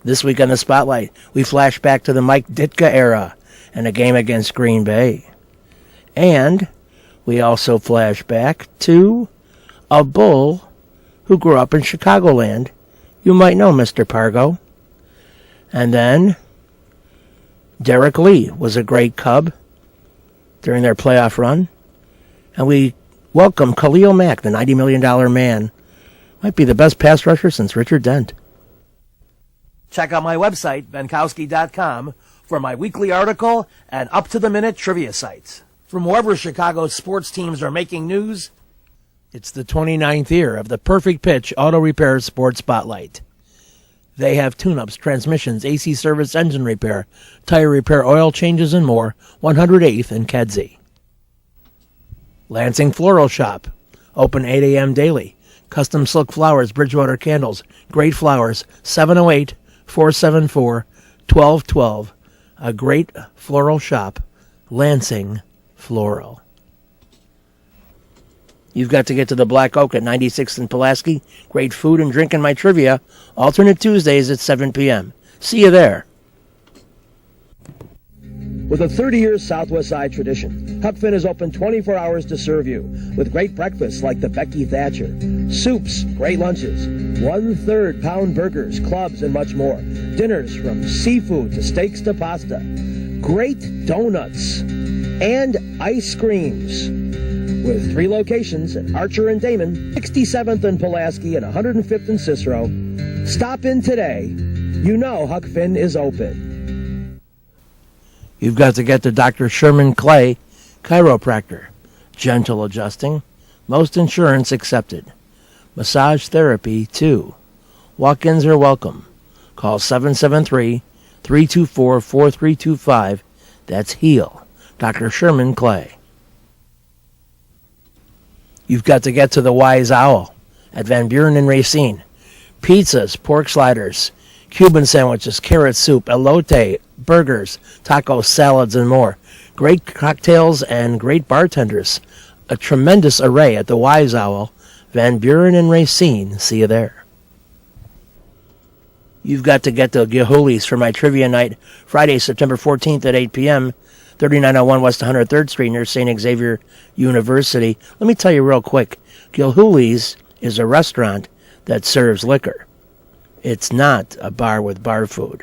This week on the Spotlight, we flash back to the Mike Ditka era and a game against Green Bay. And we also flash back to a bull who grew up in Chicagoland. You might know Mr. Pargo. And then Derek Lee was a great Cub during their playoff run. And we welcome Khalil Mack, the $90 million man. Might be the best pass rusher since Richard Dent. Check out my website, benkowski.com, for my weekly article and up-to-the-minute trivia sites. From wherever Chicago's sports teams are making news, it's the 29th year of the Perfect Pitch Auto Repair Sports Spotlight. They have tune-ups, transmissions, AC service, engine repair, tire repair, oil changes, and more. 108th and Kedzie. Lansing Floral Shop, open 8 a.m. daily. Custom silk flowers, Bridgewater candles, great flowers, 708-474-1212. A great floral shop, Lansing Floral. You've got to get to the Black Oak at 96th and Pulaski. Great food and drink in my trivia. Alternate Tuesdays at 7 p.m. See you there. With a 30-year Southwest Side tradition, Huck Finn is open 24 hours to serve you with great breakfasts like the Becky Thatcher, soups, great lunches, 1/3 pound burgers, clubs, and much more. Dinners from seafood to steaks to pasta, great donuts, and ice creams. With 3 locations at Archer and Damon, 67th and Pulaski, and 105th and Cicero. Stop in today. You know Huck Finn is open. You've got to get to Dr. Sherman Clay, chiropractor. Gentle adjusting. Most insurance accepted. Massage therapy, too. Walk-ins are welcome. Call 773-324-4325. That's HEAL. Dr. Sherman Clay. You've got to get to the Wise Owl at Van Buren and Racine. Pizzas, pork sliders, Cuban sandwiches, carrot soup, elote, burgers, tacos, salads, and more. Great cocktails and great bartenders. A tremendous array at the Wise Owl, Van Buren and Racine. See you there. You've got to get to Gilhooly's for my trivia night, Friday, September 14th at 8 p.m., 3901 West 103rd Street near St. Xavier University. Let me tell you real quick, Gilhooly's is a restaurant that serves liquor. It's not a bar with bar food.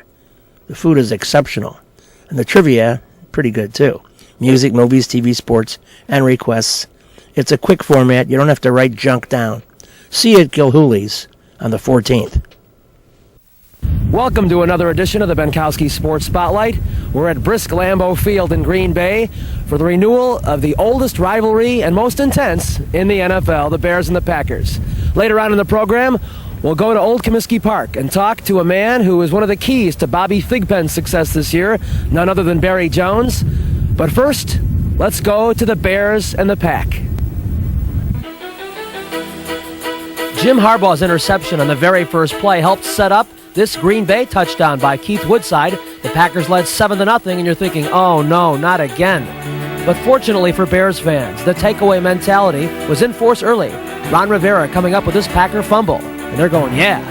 The food is exceptional. And the trivia, pretty good too. Music, movies, TV, sports, and requests. It's a quick format. You don't have to write junk down. See you at Gilhooly's on the 14th. Welcome to another edition of the Benkowski Sports Spotlight. We're at Brisk Lambeau Field in Green Bay for the renewal of the oldest rivalry and most intense in the NFL, the Bears and the Packers. Later on in the program, we'll go to Old Comiskey Park and talk to a man who is one of the keys to Bobby Thigpen's success this year, none other than Barry Jones. But first, let's go to the Bears and the Pack. Jim Harbaugh's interception on the very first play helped set up this Green Bay touchdown by Keith Woodside. The Packers led 7-0, and you're thinking, oh no, not again. But fortunately for Bears fans, the takeaway mentality was in force early. Ron Rivera coming up with this Packer fumble, and they're going, yeah.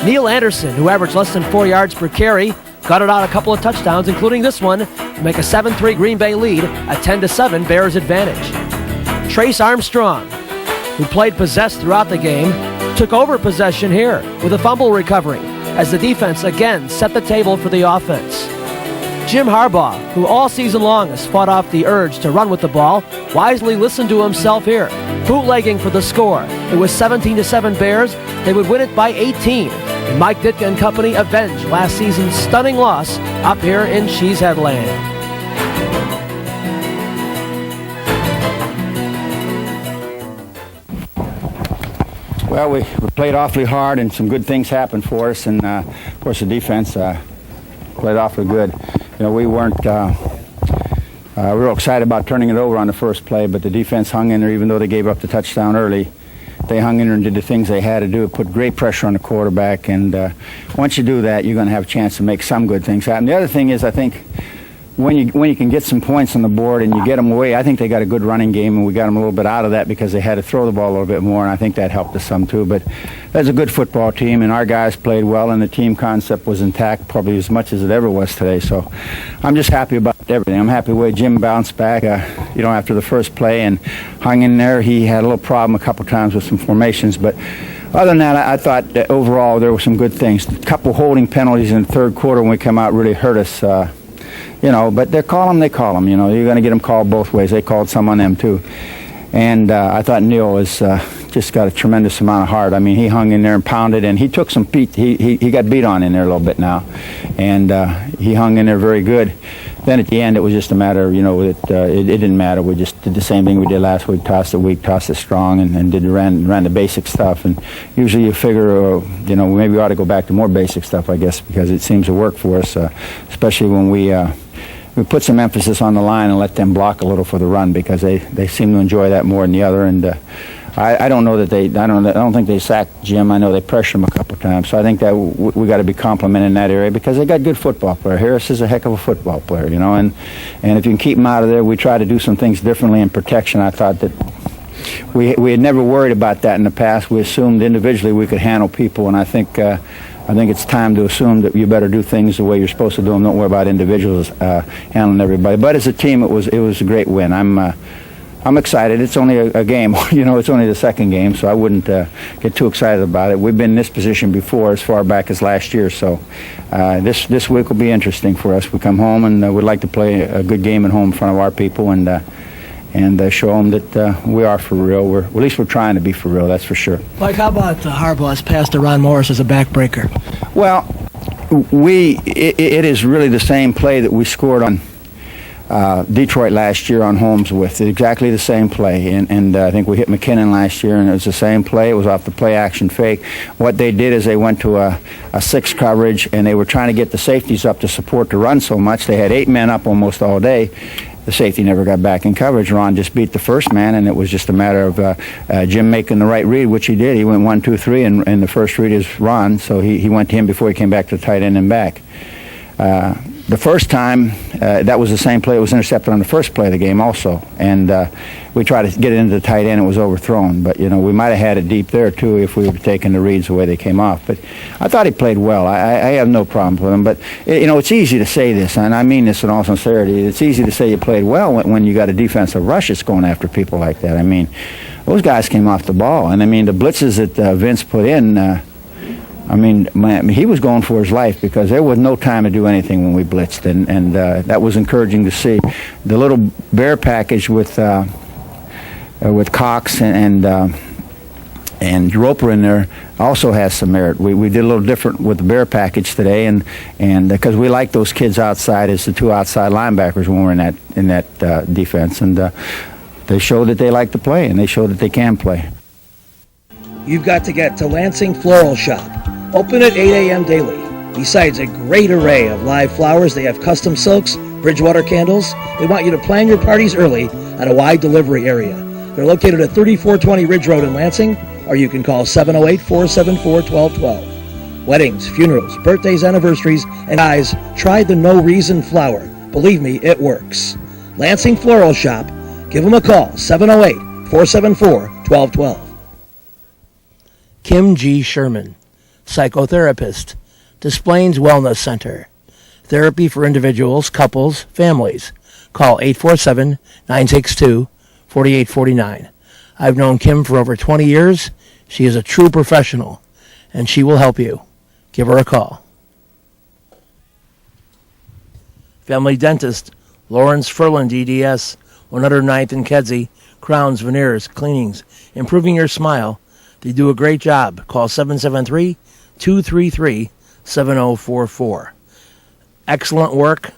Neil Anderson, who averaged less than 4 yards per carry, gutted out a couple of touchdowns, including this one, to make a 7-3 Green Bay lead, a 10-7 Bears advantage. Trace Armstrong, who played possessed throughout the game, took over possession here with a fumble recovery as the defense again set the table for the offense. Jim Harbaugh, who all season long has fought off the urge to run with the ball, wisely listened to himself here, bootlegging for the score. It was 17-7 Bears. They would win it by 18. And Mike Ditka and company avenged last season's stunning loss up here in Cheesehead Land. Well, we played awfully hard, and some good things happened for us. And of course, the defense played awfully good. You know, we weren't real excited about turning it over on the first play, but the defense hung in there, even though they gave up the touchdown early. They hung in there and did the things they had to do. It put great pressure on the quarterback, and once you do that, you're going to have a chance to make some good things happen. The other thing is, I think when you can get some points on the board and you get them away, I think they got a good running game, and we got them a little bit out of that because they had to throw the ball a little bit more, and I think that helped us some too. But that's a good football team, and our guys played well, and the team concept was intact probably as much as it ever was today. So I'm just happy about everything. I'm happy the way Jim bounced back, after the first play and hung in there. He had a little problem a couple times with some formations, but other than that, I thought that overall there were some good things. A couple holding penalties in the third quarter when we come out really hurt us. But they call them. You're going to get them called both ways. They called some on them too. And I thought Neil has just got a tremendous amount of heart. I mean, he hung in there and pounded, and he took some beat. He got beat on in there a little bit now, and he hung in there very good. Then at the end, it was just a matter of, it didn't matter. We just did the same thing we did last week, tossed it weak, tossed it strong, and ran the basic stuff. And usually you figure, maybe we ought to go back to more basic stuff, I guess, because it seems to work for us, especially when we put some emphasis on the line and let them block a little for the run, because they seem to enjoy that more than the other. And I don't know that I don't think they sacked Jim. I know they pressured him a couple times. So I think that we got to be complimented in that area, because they got good football player. Harris is a heck of a football player, and if you can keep him out of there, we try to do some things differently in protection. I thought that we had never worried about that in the past. We assumed individually we could handle people, and I think it's time to assume that you better do things the way you're supposed to do them. Don't worry about individuals handling everybody. But as a team, it was a great win. I'm excited. It's only a game. It's only the second game, so I wouldn't get too excited about it. We've been in this position before as far back as last year, so this week will be interesting for us. We come home, and we'd like to play a good game at home in front of our people and show them that we are for real. At least we're trying to be for real, that's for sure. Mike, how about Harbaugh's pass to Ron Morris as a backbreaker? Well, it is really the same play that we scored on Detroit last year on Holmes with. Exactly the same play. And I think we hit McKinnon last year, and it was the same play. It was off the play-action fake. What they did is they went to a 6 coverage, and they were trying to get the safeties up to support the run so much. They had 8 men up almost all day. The safety never got back in coverage. Ron just beat the first man, and it was just a matter of Jim making the right read, which he did. He went 1, 2, 3, and the first read is Ron, so he went to him before he came back to the tight end and back. The first time, that was the same play. It was intercepted on the first play of the game also, and we tried to get it into the tight end. It was overthrown, but we might have had it deep there too if we would have taken the reads the way they came off. But I thought he played well. I have no problems with him. But it's easy to say this, and I mean this in all sincerity. It's easy to say you played well when you got a defensive rush that's going after people like that. I mean, those guys came off the ball, and I mean the blitzes that Vince put in. He was going for his life, because there was no time to do anything when we blitzed, and that was encouraging to see. The little bear package with Cox and Roper in there also has some merit. We did a little different with the bear package today, and because we like those kids outside as the 2 outside linebackers when we're in that defense, and they showed that they like to play, and they showed that they can play. You've got to get to Lansing Floral Shop. Open at 8 a.m. daily. Besides a great array of live flowers, they have custom silks, Bridgewater candles. They want you to plan your parties early at a wide delivery area. They're located at 3420 Ridge Road in Lansing, or you can call 708-474-1212. Weddings, funerals, birthdays, anniversaries, and guys, try the No Reason flower. Believe me, it works. Lansing Floral Shop. Give them a call, 708-474-1212. Kim G. Sherman, psychotherapist, Des Plaines Wellness Center. Therapy for individuals, couples, families. Call 847-962-4849. I've known Kim for over 20 years. She is a true professional, and she will help you. Give her a call. Family Dentist, Lawrence Ferland, DDS, 109th and Kedzie, crowns, veneers, cleanings, improving your smile. They do a great job. Call 773-233-7044. Excellent work.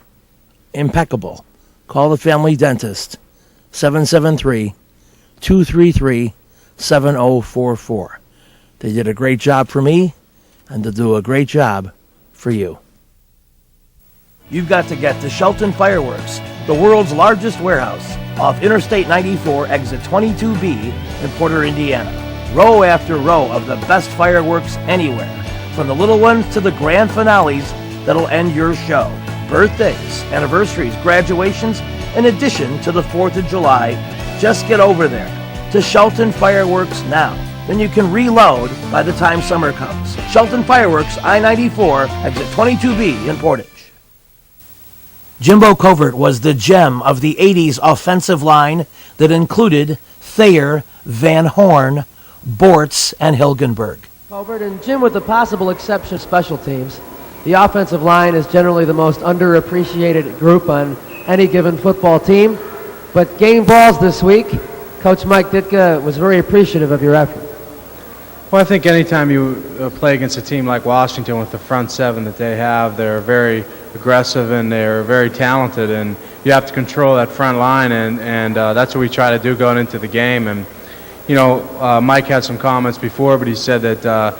Impeccable. Call the Family Dentist. 773-233-7044. They did a great job for me, and they'll do a great job for you. You've got to get to Shelton Fireworks, the world's largest warehouse, off Interstate 94, exit 22B in Porter, Indiana. Row after row of the best fireworks anywhere, from the little ones to the grand finales that'll end your show. birthdays, anniversaries, graduations, in addition to the 4th of July. Just get over there to Shelton Fireworks now. Then you can reload by the time summer comes. Shelton Fireworks, I-94, exit 22B in Portage. Jimbo Covert was the gem of the 80s offensive line that included Thayer, Van Horn, Bortz, and Hilgenberg. Covert and Jim, with the possible exception of special teams, the offensive line is generally the most underappreciated group on any given football team. But game balls this week, Coach Mike Ditka was very appreciative of your effort. Well, I think anytime you play against a team like Washington with the front seven that they have, they're very aggressive and they're very talented, and you have to control that front line, and that's what we try to do going into the game. And you know, Mike had some comments before, but he said that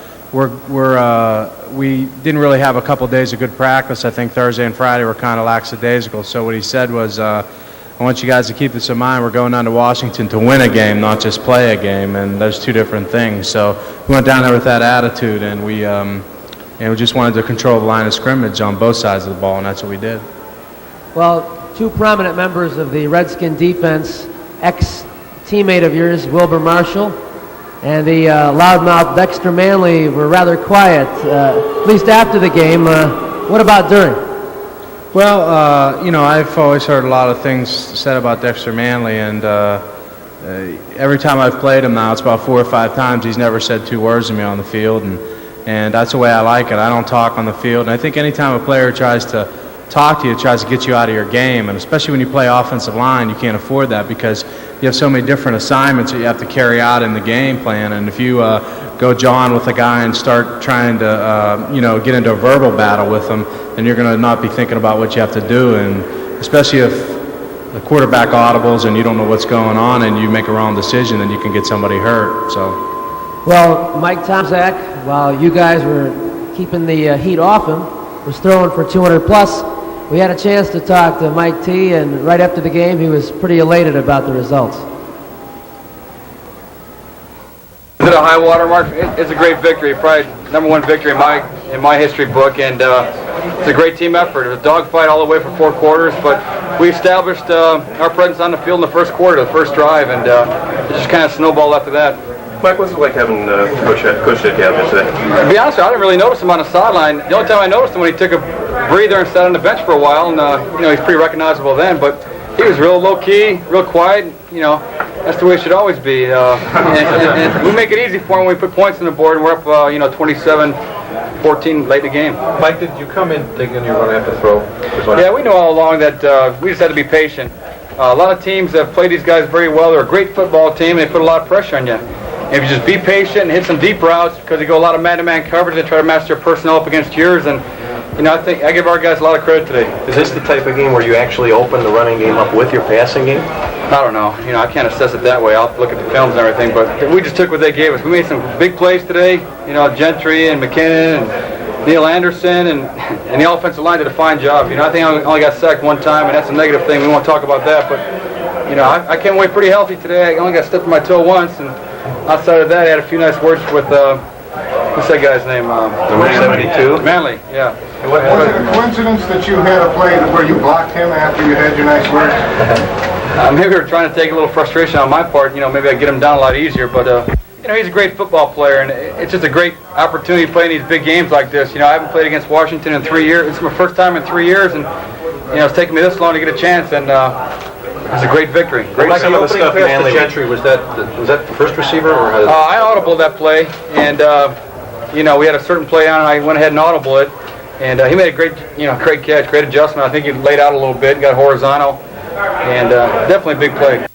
we didn't really have a couple days of good practice. I think Thursday and Friday were kind of lackadaisical. So what he said was, I want you guys to keep this in mind. We're going down to Washington to win a game, not just play a game, and there's two different things. So we went down there with that attitude, and we just wanted to control the line of scrimmage on both sides of the ball, and that's what we did. Well, two prominent members of the Redskin defense, ex-teammate of yours, Wilbur Marshall, and the loudmouth Dexter Manley were rather quiet, at least after the game. What about during? Well, you know, I've always heard a lot of things said about Dexter Manley, and every time I've played him now, it's about 4 or 5 times, he's never said 2 words to me on the field, and that's the way I like it. I don't talk on the field, and I think anytime a player tries to talk to you, tries to get you out of your game, and especially when you play offensive line, you can't afford that because you have so many different assignments that you have to carry out in the game plan, and if you go John with a guy and start trying to get into a verbal battle with him, then you're going to not be thinking about what you have to do, and especially if the quarterback audibles and you don't know what's going on and you make a wrong decision, then you can get somebody hurt. So, well, Mike Tomczak, while you guys were keeping the heat off him, was throwing for 200 plus. We had a chance to talk to Mike T, and right after the game, he was pretty elated about the results. Is it a high water mark? It's a great victory, probably #1 victory in my history book, and it's a great team effort. It was a dogfight all the way for 4 quarters, but we established our presence on the field in the first quarter, the first drive, and it just kind of snowballed after that. Mike, what's it like having Coach Ditka out there today? To be honest with you, I didn't really notice him on the sideline. The only time I noticed him when he took a breather and sat on the bench for a while, and he's pretty recognizable then, but he was real low-key, real quiet, that's the way it should always be. And we make it easy for him when we put points on the board, and we're up 27-14 late in the game. Mike, did you come in thinking you were going to have to throw? Yeah, we know all along that we just had to be patient. A lot of teams have played these guys very well. They're a great football team, and they put a lot of pressure on you. If you just be patient and hit some deep routes, because they go a lot of man-to-man coverage, they try to match their personnel up against yours, and I think I give our guys a lot of credit today. Is this the type of game where you actually open the running game up with your passing game? I don't know. I can't assess it that way. I'll look at the films and everything, but we just took what they gave us. We made some big plays today. Gentry and McKinnon and Neil Anderson and the offensive line did a fine job. I think I only got sacked 1 time, and that's a negative thing. We won't talk about that, but I came away pretty healthy today. I only got stepped on my toe once, and outside of that, I had a few nice words with what's that guy's name? Number 72? Manley, yeah. Was it a coincidence that you had a play where you blocked him after you had your nice words? Maybe we were trying to take a little frustration on my part. Maybe I'd get him down a lot easier. But, he's a great football player, and it's just a great opportunity playing these big games like this. I haven't played against Washington in 3 years. It's my first time in 3 years, and, it's taken me this long to get a chance, and it's a great victory. Great some of the stuff Manley Gentry, was that the first receiver? Or I audibled that play, and, we had a certain play on, and I went ahead and audibled it. And he made a great catch, great adjustment. I think he laid out a little bit, got horizontal, and definitely a big play.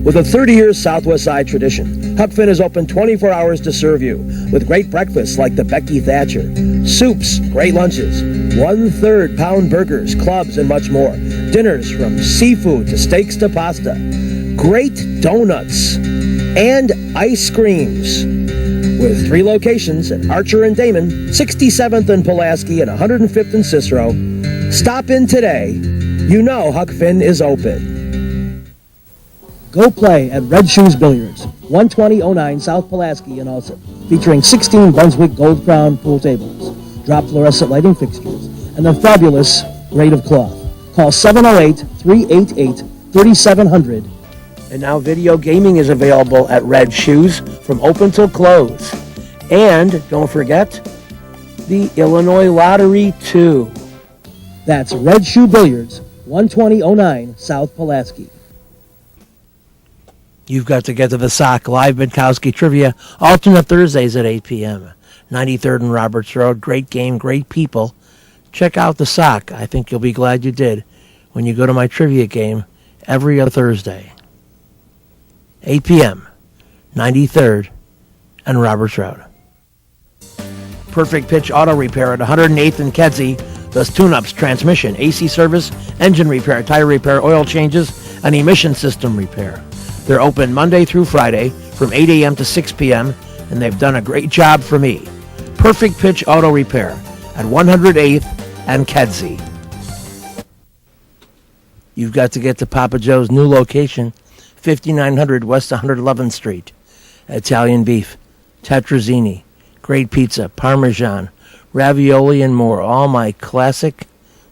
With a 30-year Southwest Side tradition, Huck Finn is open 24 hours to serve you with great breakfasts like the Becky Thatcher, soups, great lunches, 1/3 pound burgers, clubs, and much more. Dinners from seafood to steaks to pasta, great donuts, and ice creams. With 3 locations at Archer and Damon, 67th and Pulaski, and 105th and Cicero. Stop in today. Huck Finn is open. Go play at Red Shoes Billiards, 12009 South Pulaski in Alsip, featuring 16 Brunswick Gold Crown pool tables, drop fluorescent lighting fixtures, and a fabulous rate of cloth. Call 708-388-3700. And now video gaming is available at Red Shoes from open till close. And don't forget the Illinois Lottery, too. That's Red Shoe Billiards, 12009 South Pulaski. You've got to get to the Sock Live Minkowski Trivia, alternate Thursdays at 8 p.m. 93rd and Roberts Road. Great game, great people. Check out the Sock. I think you'll be glad you did when you go to my trivia game every other Thursday. 8 p.m., 93rd and Roberts Road. Perfect Pitch Auto Repair at 108th and Kedzie does tune-ups, transmission, AC service, engine repair, tire repair, oil changes, and emission system repair. They're open Monday through Friday from 8 a.m. to 6 p.m., and they've done a great job for me. Perfect Pitch Auto Repair at 108th and Kedzie. You've got to get to Papa Joe's new location, 5900 West 111th Street. Italian beef, tetrazzini, great pizza, parmesan, ravioli, and more. All my classic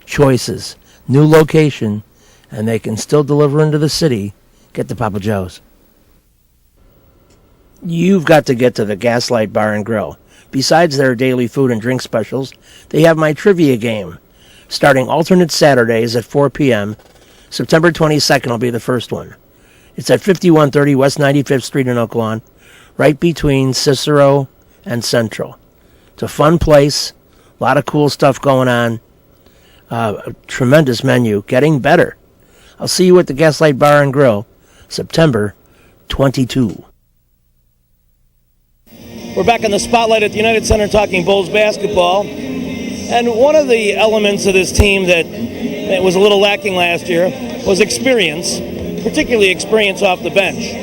choices. New location, and they can still deliver into the city. Get to Papa Joe's. You've got to get to the Gaslight Bar and Grill. Besides their daily food and drink specials, they have my trivia game, starting alternate Saturdays at 4 p.m. September 22nd will be the first one. It's at 5130 West 95th Street in Oak Lawn, right between Cicero and Central. It's a fun place, a lot of cool stuff going on, a tremendous menu, getting better. I'll see you at the Gaslight Bar and Grill, September 22. We're back in the spotlight at the United Center talking Bulls basketball. And one of the elements of this team that was a little lacking last year was experience, particularly experience off the bench.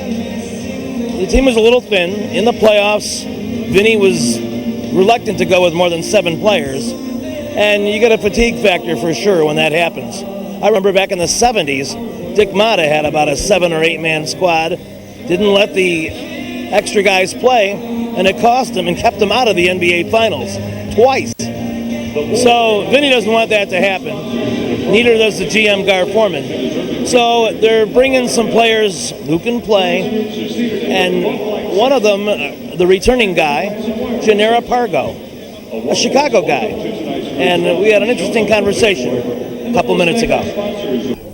The team was a little thin. In the playoffs, Vinny was reluctant to go with more than 7 players. And you get a fatigue factor for sure when that happens. I remember back in the 70s, Dick Motta had about a 7 or 8 man squad, didn't let the extra guys play, and it cost him and kept him out of the NBA Finals twice. So Vinny doesn't want that to happen. Neither does the GM Gar Forman. So they're bringing some players who can play, and one of them, the returning guy, Jannero Pargo, a Chicago guy. And we had an interesting conversation a couple minutes ago.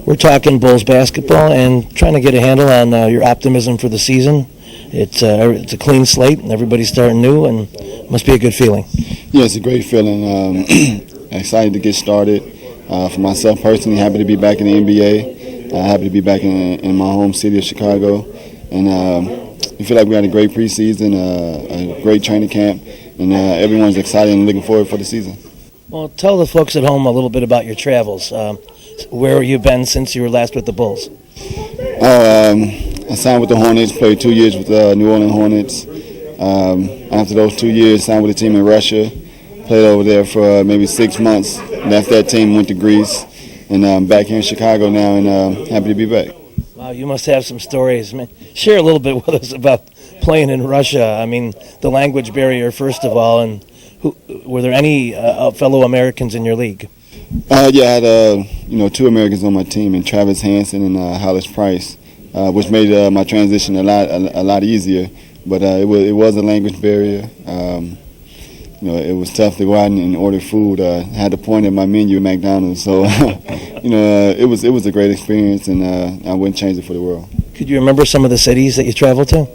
We're talking Bulls basketball and trying to get a handle on your optimism for the season. It's a clean slate, and everybody's starting new, and must be a good feeling. Yeah, it's a great feeling. Excited to get started. For myself personally, happy to be back in the NBA. Happy to be back in my home city of Chicago. And we feel like we had a great preseason, a great training camp, and everyone's excited and looking forward for the season. Well, tell the folks at home a little bit about your travels. Where have you been since you were last with the Bulls? I signed with the Hornets, played 2 years with the New Orleans Hornets. After those 2 years, signed with a team in Russia. Played over there for maybe 6 months. Left that team, went to Greece, and I'm back here in Chicago now, and happy to be back. Wow, you must have some stories. Man, share a little bit with us about playing in Russia. I mean, the language barrier, first of all, and were there any fellow Americans in your league? Yeah, I had 2 Americans on my team, and Travis Hansen and Hollis Price, which made my transition a lot easier. But it was a language barrier. It was tough to go out and order food. I had to point at my menu at McDonald's, so it was a great experience, and I wouldn't change it for the world. Could you remember some of the cities that you traveled to?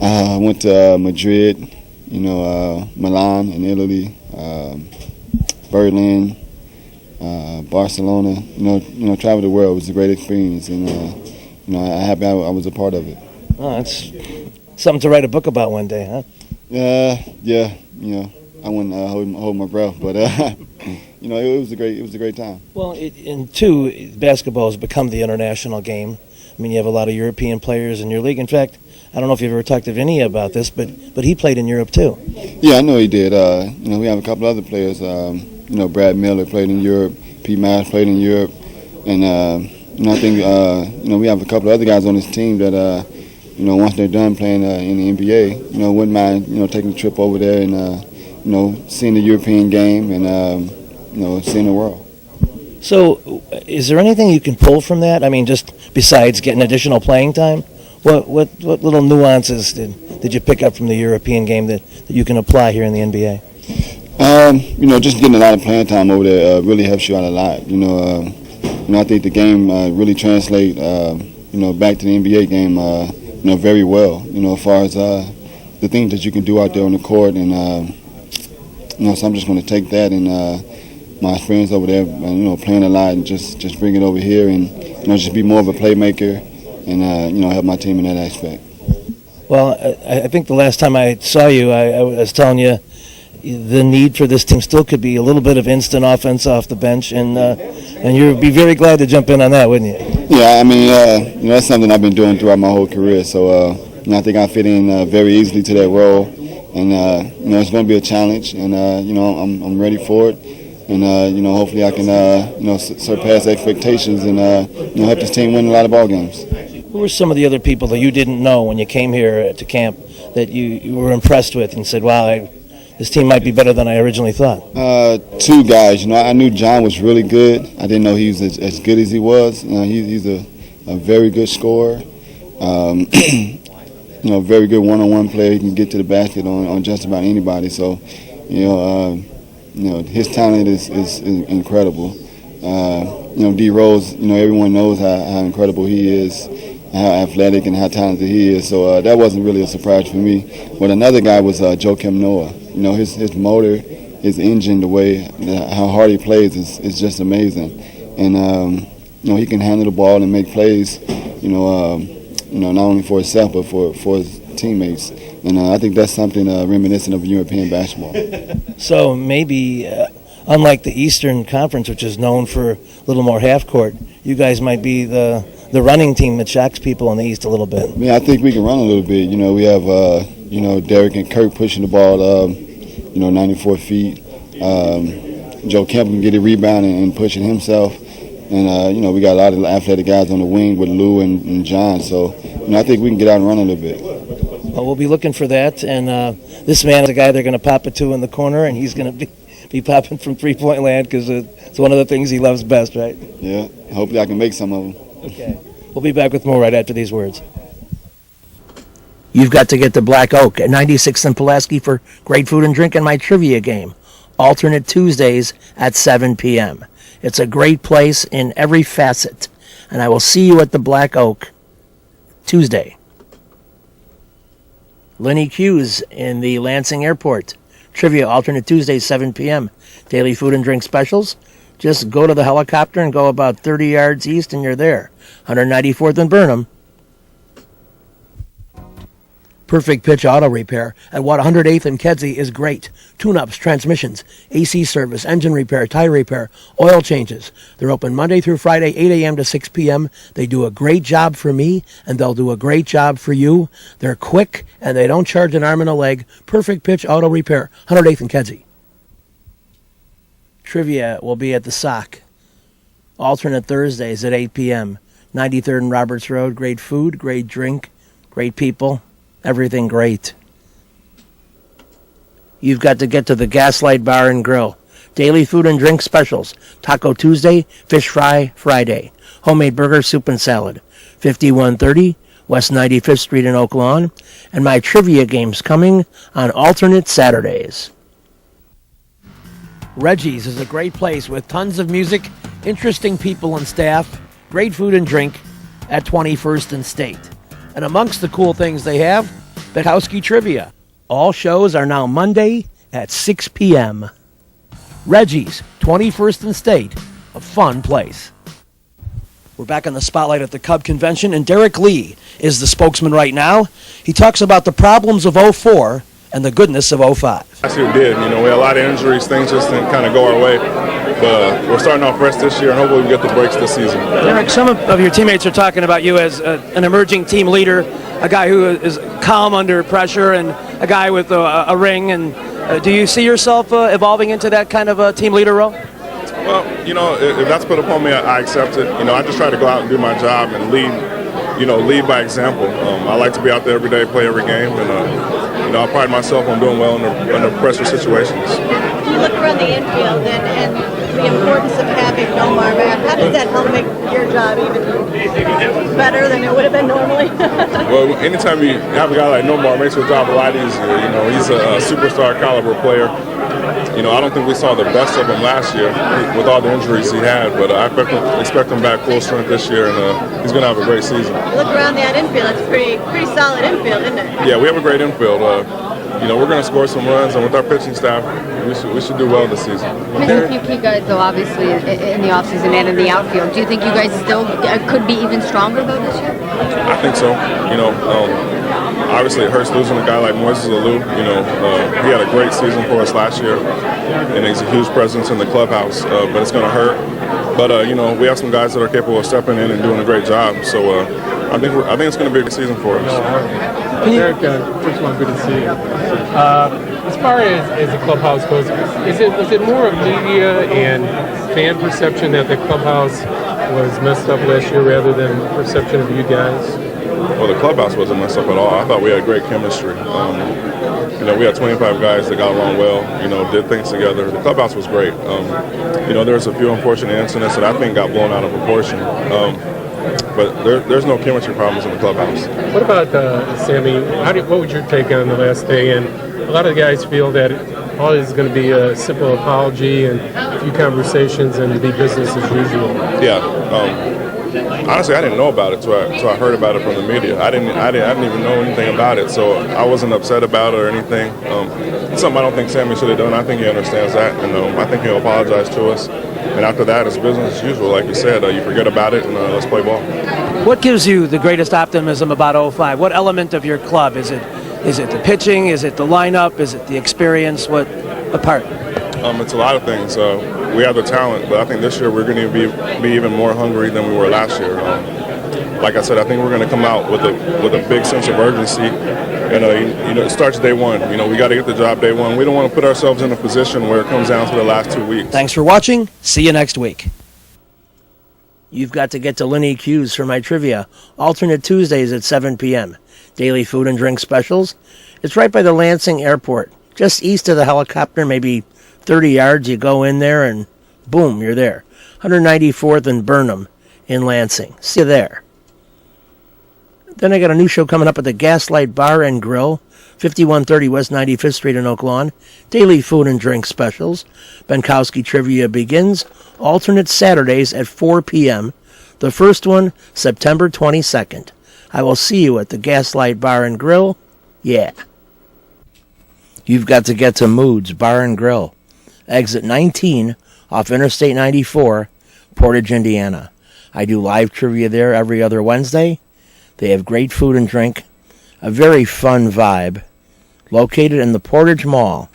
I went to Madrid, Milan in Italy, Berlin, Barcelona. Traveled the world. It was a great experience, and I'm happy I was a part of it. Oh, that's something to write a book about one day, huh? Yeah. I wouldn't hold my breath, but it was a great time. Well, basketball has become the international game. I mean, you have a lot of European players in your league. In fact, I don't know if you've ever talked to Vinny about this, but he played in Europe too. Yeah, I know he did. We have a couple other players. Brad Miller played in Europe. Pete Mash played in Europe, and I think we have a couple of other guys on this team that once they're done playing in the NBA, wouldn't mind taking a trip over there and seeing the European game and seeing the world. So, is there anything you can pull from that? I mean, just besides getting additional playing time, what little nuances did you pick up from the European game that you can apply here in the NBA? Just getting a lot of playing time over there really helps you out a lot. I think the game really translate, back to the NBA game, very well. As far as the things that you can do out there on the court, and so I'm just going to take that and my experience over there, playing a lot, and just bring it over here, and just be more of a playmaker, and help my team in that aspect. Well, I think the last time I saw you, I was telling you the need for this team still could be a little bit of instant offense off the bench, and you'd be very glad to jump in on that, wouldn't you? Yeah, I mean, that's something I've been doing throughout my whole career. So I think I fit in very easily to that role, and it's going to be a challenge, and I'm ready for it. And, hopefully I can, surpass expectations and, help this team win a lot of ball games. Who were some of the other people that you didn't know when you came here to camp that you were impressed with and said, wow, this team might be better than I originally thought? Two guys. I knew John was really good. I didn't know he was as good as he was. He's a very good scorer. Very good one-on-one player. He can get to the basket on just about anybody. So, his talent is incredible. D Rose, everyone knows how incredible he is, how athletic and how talented he is. So that wasn't really a surprise for me. But another guy was Joakim Noah. His motor, his engine, the way how hard he plays is just amazing. And he can handle the ball and make plays. Not only for himself but for his teammates. And I think that's something reminiscent of European basketball. So maybe, unlike the Eastern Conference, which is known for a little more half-court, you guys might be the running team that shocks people in the East a little bit. Yeah, I think we can run a little bit. We have, Derek and Kirk pushing the ball, 94 feet. Joe Kemp can get a rebound and push it himself. And, we got a lot of athletic guys on the wing with Lou and John. So, I think we can get out and run a little bit. Well, we'll be looking for that. And this man is a guy they're going to pop it to in the corner, and he's going to be popping from three-point land because it's one of the things he loves best, right? Yeah. Hopefully I can make some of them. Okay. We'll be back with more right after these words. You've got to get to Black Oak at 96th and Pulaski for great food and drink and my trivia game. Alternate Tuesdays at 7 p.m. It's a great place in every facet. And I will see you at the Black Oak Tuesday. Lenny Q's in the Lansing Airport. Trivia alternate Tuesday, 7 p.m. Daily food and drink specials. Just go to the helicopter and go about 30 yards east and you're there. 194th and Burnham. Perfect Pitch Auto Repair at 108th and Kedzie is great. Tune-ups, transmissions, AC service, engine repair, tire repair, oil changes. They're open Monday through Friday, 8 a.m. to 6 p.m. They do a great job for me, and they'll do a great job for you. They're quick, and they don't charge an arm and a leg. Perfect Pitch Auto Repair, 108th and Kedzie. Trivia will be at the Sock. Alternate Thursdays at 8 p.m. 93rd and Roberts Road. Great food, great drink, great people. Everything great. You've got to get to the Gaslight Bar and Grill. Daily food and drink specials. Taco Tuesday, fish fry Friday. Homemade burger, soup, and salad. 5130 West 95th Street in Oak Lawn. And my trivia games coming on alternate Saturdays. Reggie's is a great place with tons of music, interesting people and staff, great food and drink at 21st and State. And amongst the cool things they have, Bukowski Trivia. All shows are now Monday at 6 p.m. Reggie's, 21st and State, a fun place. We're back on the spotlight at the Cub Convention, and Derek Lee is the spokesman right now. He talks about the problems of 04 and the goodness of 05. Last year did. We had a lot of injuries. Things just didn't kind of go our way. But we're starting off fresh this year, and hopefully we get the breaks this season. Derek, some of your teammates are talking about you as an emerging team leader, a guy who is calm under pressure, and a guy with a ring. And do you see yourself evolving into that kind of a team leader role? Well, if that's put upon me, I accept it. I just try to go out and do my job and lead by example. I like to be out there every day, play every game, and I pride myself on doing well under pressure situations. You look around the infield, and importance of having Nomar back. How does that help make your job even better than it would have been normally? Well, anytime you have a guy like Nomar, it makes your job a lot easier. You know, he's a superstar caliber player. You know, I don't think we saw the best of him last year with all the injuries he had, but I expect him back full strength this year, and he's going to have a great season. Look around that infield. It's pretty solid infield, isn't it? Yeah, we have a great infield. You know, we're going to score some runs, and with our pitching staff, we should do well this season. Missing a few key guys, though, obviously, in the offseason and in the outfield. Do you think you guys still could be even stronger, though, this year? I think so. You know, obviously it hurts losing a guy like Moises Alou. You know, he had a great season for us last year, and he's a huge presence in the clubhouse, but it's going to hurt. But, you know, we have some guys that are capable of stepping in and doing a great job. So I think it's going to be a good season for us. Eric, first of all, good to see you. As far as the clubhouse goes, is it more of media and fan perception that the clubhouse was messed up last year rather than perception of you guys? Well, the clubhouse wasn't messed up at all. I thought we had great chemistry. You know, we had 25 guys that got along well, you know, did things together. The clubhouse was great. You know, there's a few unfortunate incidents that I think got blown out of proportion. But there's no chemistry problems in the clubhouse. What about Sammy? What was your take on the last day? And a lot of the guys feel that all is going to be a simple apology and a few conversations and be business as usual. Yeah. Honestly, I didn't know about it until I heard about it from the media. I didn't even know anything about it, so I wasn't upset about it or anything. It's something I don't think Sammy should have done. I think he understands that, and I think he'll apologize to us. And after that, it's business as usual. Like you said, you forget about it and let's play ball. What gives you the greatest optimism about 05? What element of your club? Is it the pitching? Is it the lineup? Is it the experience? What part? It's a lot of things. We have the talent, but I think this year we're going to be even more hungry than we were last year. Like I said, I think we're going to come out with a big sense of urgency. And you know, it starts day one. You know, we got to get the job day one. We don't want to put ourselves in a position where it comes down to the last 2 weeks. Thanks for watching. See you next week. You've got to get to Linney Q's for my trivia. Alternate Tuesdays at 7 p.m. Daily food and drink specials. It's right by the Lansing Airport, just east of the helicopter, maybe 30 yards. You go in there and boom, you're there. 194th and Burnham in Lansing. See you there. Then I got a new show coming up at the Gaslight Bar and Grill, 5130 West 95th Street in Oak Lawn. Daily food and drink specials. Benkowski Trivia begins alternate Saturdays at 4 p.m. The first one, September 22nd. I will see you at the Gaslight Bar and Grill. Yeah. You've got to get to Moods Bar and Grill. Exit 19 off Interstate 94, Portage, Indiana. I do live trivia there every other Wednesday. They have great food and drink, a very fun vibe, located in the Portage Mall,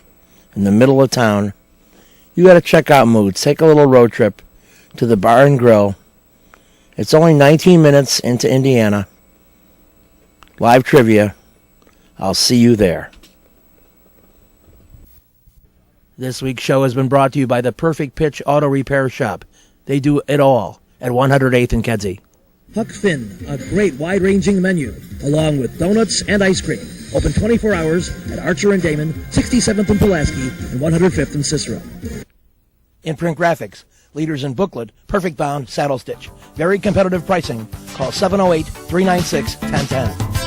in the middle of town. You got to check out Moods. Take a little road trip to the Bar and Grill. It's only 19 minutes into Indiana. Live trivia. I'll see you there. This week's show has been brought to you by the Perfect Pitch Auto Repair Shop. They do it all at 108th and Kedzie. Huck Finn, a great wide-ranging menu, along with donuts and ice cream. Open 24 hours at Archer and Damon, 67th and Pulaski, and 105th and Cicero. Imprint Graphics, leaders in booklet, perfect bound, saddle stitch. Very competitive pricing. Call 708-396-1010.